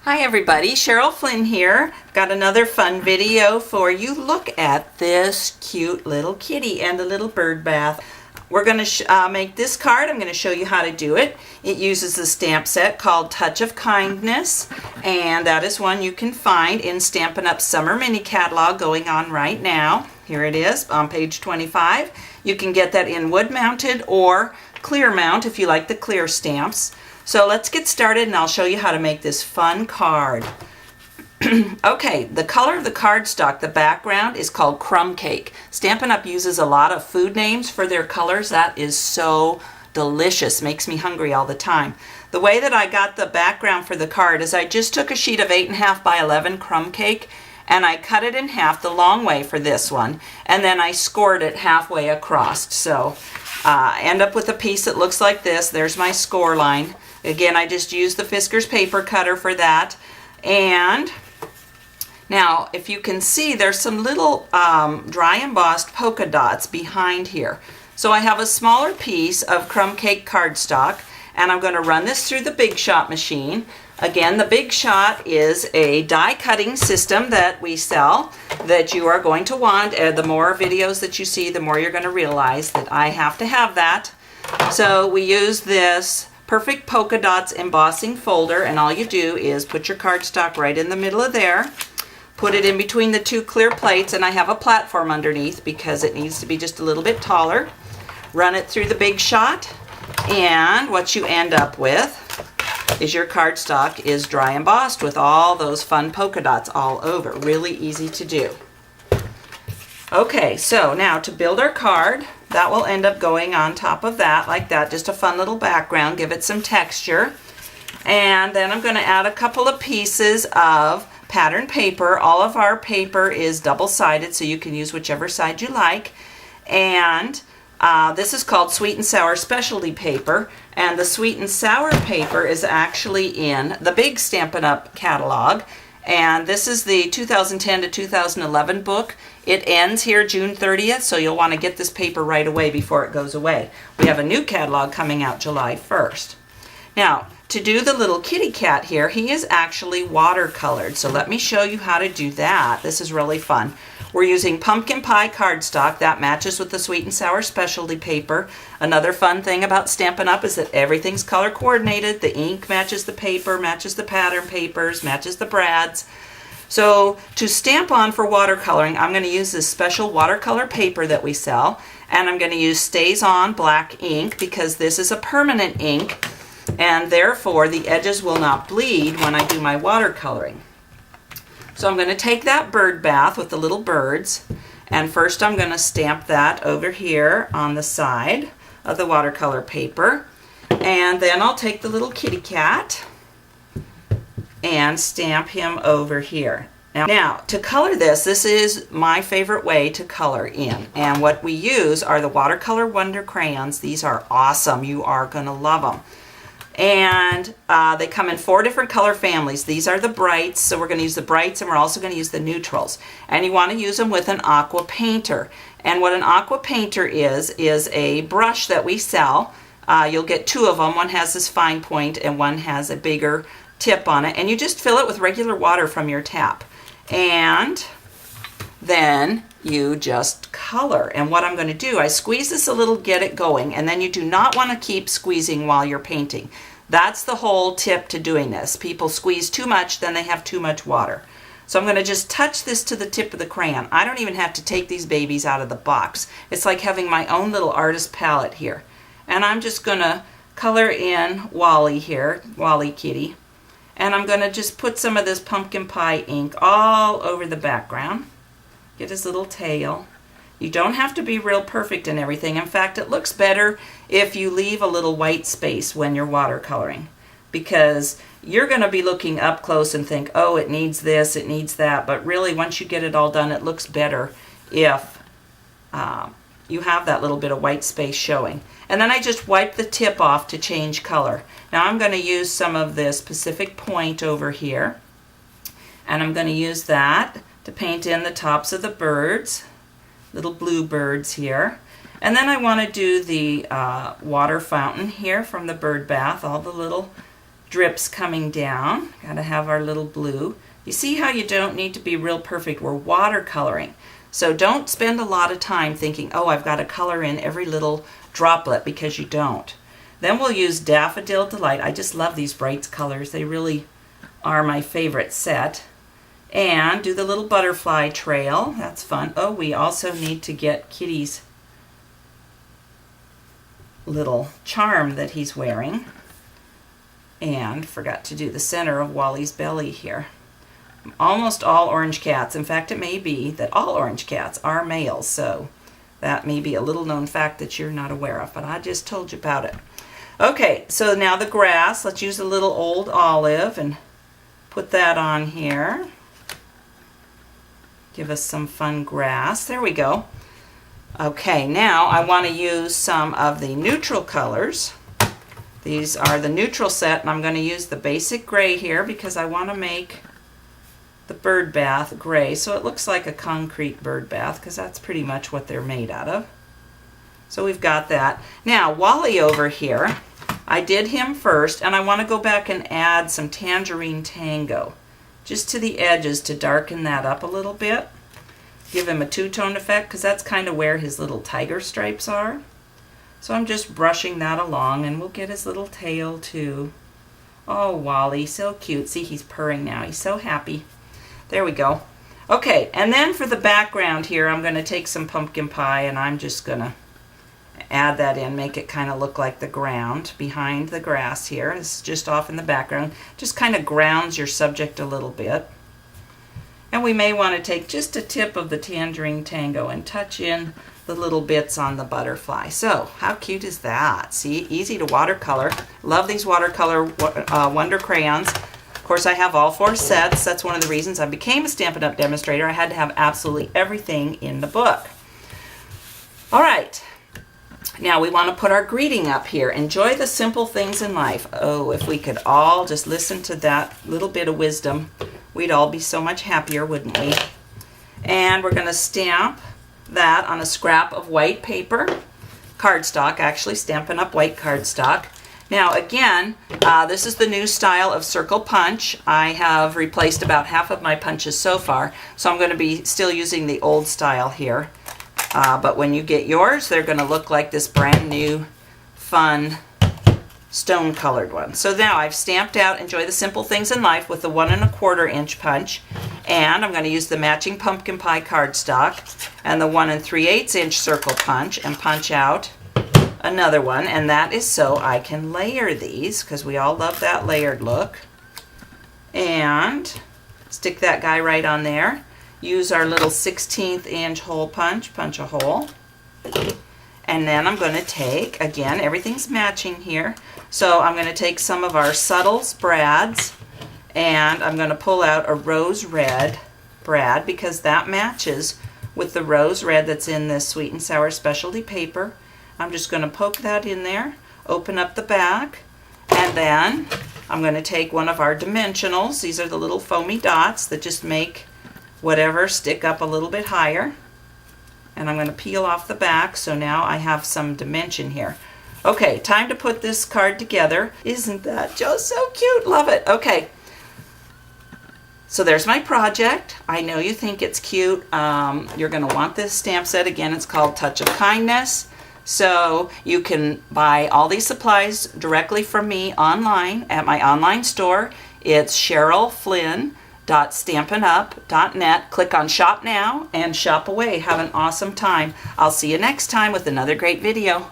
Hi everybody, Cheryl Flynn here. Got another fun video for you. Look at this cute little kitty and the little bird bath. We're going to make this card. I'm going to show you how to do it. It uses a stamp set called Touch of Kindness, and that is one you can find in Stampin' Up Summer Mini Catalog going on right now. Here it is on page 25. You can get that in wood mounted or clear mount if you like the clear stamps. So let's get started and I'll show you how to make this fun card. Okay, the color of the cardstock, the background, is called Crumb Cake. Stampin' Up uses a lot of food names for their colors. That is so delicious. Makes me hungry all the time. The way that I got the background for the card is I just took a sheet of 8.5 by 11 crumb cake and I cut it in half the long way for this one, and then I scored it halfway across. So I end up with a piece that looks like this. There's my score line. Again, I just used the Fiskars paper cutter for that. And now, if you can see, there's some little dry embossed polka dots behind here. So I have a smaller piece of crumb cake cardstock, and I'm going to run this through the Big Shot machine. Again, the Big Shot is a die cutting system that we sell that you are going to want. The more videos that you see, the more you're going to realize that I have to have that. So we use this Perfect Polka Dots embossing folder, and all you do is put your cardstock right in the middle of there, put it in between the two clear plates, and I have a platform underneath because it needs to be just a little bit taller. Run it through the Big Shot, and what you end up with is your cardstock is dry embossed with all those fun polka dots all over. Really easy to do. Okay, so now to build our card, that will end up going on top of that like that, just a fun little background, give it some texture. And then I'm going to add a couple of pieces of pattern paper. All of our paper is double-sided, so you can use whichever side you like. And this is called Sweet and Sour Specialty Paper, and the Sweet and Sour paper is actually in the big Stampin' Up catalog. And this is the 2010 to 2011 book. It ends here June 30th, so you'll want to get this paper right away before it goes away. We have a new catalog coming out July 1st. Now, to do the little kitty cat here, he is actually watercolored. So let me show you how to do that. This is really fun. We're using pumpkin pie cardstock. That matches with the Sweet and Sour Specialty paper. Another fun thing about Stampin' Up is that everything's color coordinated. The ink matches the paper, matches the pattern papers, matches the brads. So to stamp on for watercoloring, I'm going to use this special watercolor paper that we sell, and I'm going to use Stays On black ink because this is a permanent ink, and therefore the edges will not bleed when I do my watercoloring. So I'm going to take that bird bath with the little birds, and first I'm going to stamp that over here on the side of the watercolor paper, and then I'll take the little kitty cat and stamp him over here. Now, to color this is my favorite way to color in, and what we use are the Watercolor Wonder crayons. These are awesome. You are going to love them. And they come in 4 different color families. These are the brights, so we're going to use the brights, and we're also going to use the neutrals. And you want to use them with an aqua painter. And what an aqua painter is a brush that we sell. You'll get 2 of them. One has this fine point and one has a bigger tip on it. And you just fill it with regular water from your tap. And then you just color. And what I'm going to do, I squeeze this a little, get it going, and then you do not want to keep squeezing while you're painting. That's the whole tip to doing this. People squeeze too much, then they have too much water. So I'm going to just touch this to the tip of the crayon. I don't even have to take these babies out of the box. It's like having my own little artist palette here. And I'm just going to color in Wally here, Wally Kitty. And I'm going to just put some of this pumpkin pie ink all over the background. Get his little tail. You don't have to be real perfect in everything. In fact, it looks better if you leave a little white space when you're watercoloring, because you're going to be looking up close and think, oh, it needs this, it needs that. But really, once you get it all done, it looks better if you have that little bit of white space showing. And then I just wipe the tip off to change color. Now I'm going to use some of this Pacific Point over here, and I'm going to use that to paint in the tops of the birds, little blue birds here. And then I want to do the water fountain here from the bird bath, all the little drips coming down. Gotta have our little blue. You see how you don't need to be real perfect. We're watercoloring. So don't spend a lot of time thinking, oh, I've got to color in every little droplet, because you don't. Then we'll use Daffodil Delight. I just love these bright colors. They really are my favorite set. And do the little butterfly trail. That's fun. Oh, we also need to get Kitty's little charm that he's wearing. And forgot to do the center of Wally's belly here. Almost all orange cats. In fact, it may be that all orange cats are males, so that may be a little known fact that you're not aware of, but I just told you about it. Okay, so now the grass. Let's use a little old olive and put that on here. Give us some fun grass. There we go. Okay, now I want to use some of the neutral colors. These are the neutral set, and I'm going to use the basic gray here because I want to make the bird bath gray, so it looks like a concrete bird bath, because that's pretty much what they're made out of. So we've got that. Now Wally over here, I did him first, and I want to go back and add some Tangerine Tango just to the edges to darken that up a little bit. Give him a two-tone effect, because that's kind of where his little tiger stripes are. So I'm just brushing that along, and we'll get his little tail too. Oh, Wally, so cute. See, he's purring now. He's so happy. There we go. Okay, and then for the background here, I'm going to take some pumpkin pie, and I'm just going to add that in, make it kind of look like the ground behind the grass here. It's just off in the background. Just kind of grounds your subject a little bit. And we may want to take just a tip of the Tangerine Tango and touch in the little bits on the butterfly. So, how cute is that? See, easy to watercolor. Love these watercolor Wonder crayons. Of course, I have all 4 sets. That's one of the reasons I became a Stampin' Up! Demonstrator. I had to have absolutely everything in the book. All right. Now we want to put our greeting up here. Enjoy the simple things in life. Oh, if we could all just listen to that little bit of wisdom, we'd all be so much happier, wouldn't we? And we're going to stamp that on a scrap of white paper, cardstock, actually, Stampin' Up! White cardstock. Now again, this is the new style of circle punch. I have replaced about half of my punches so far, so I'm going to be still using the old style here. But when you get yours, they're going to look like this brand new, fun, stone colored one. So now I've stamped out Enjoy the Simple Things in Life with the 1 1/4 inch punch, and I'm going to use the matching pumpkin pie cardstock and the 1 3/8 inch circle punch and punch out another one, and that is so I can layer these, because we all love that layered look. And stick that guy right on there. Use our little 1/16 inch hole punch, punch a hole. And then I'm going to take, again, everything's matching here, so I'm going to take some of our subtles brads, and I'm going to pull out a rose red brad, because that matches with the rose red that's in this Sweet and Sour Specialty paper. I'm just going to poke that in there, open up the back, and then I'm going to take one of our dimensionals. These are the little foamy dots that just make whatever stick up a little bit higher. And I'm going to peel off the back, so now I have some dimension here. Okay, time to put this card together. Isn't that just so cute? Love it. Okay. So there's my project. I know you think it's cute. You're going to want this stamp set. Again, it's called Touch of Kindness. So you can buy all these supplies directly from me online at my online store. It's CherylFlynn.stampinup.net. Click on Shop Now and shop away. Have an awesome time. I'll see you next time with another great video.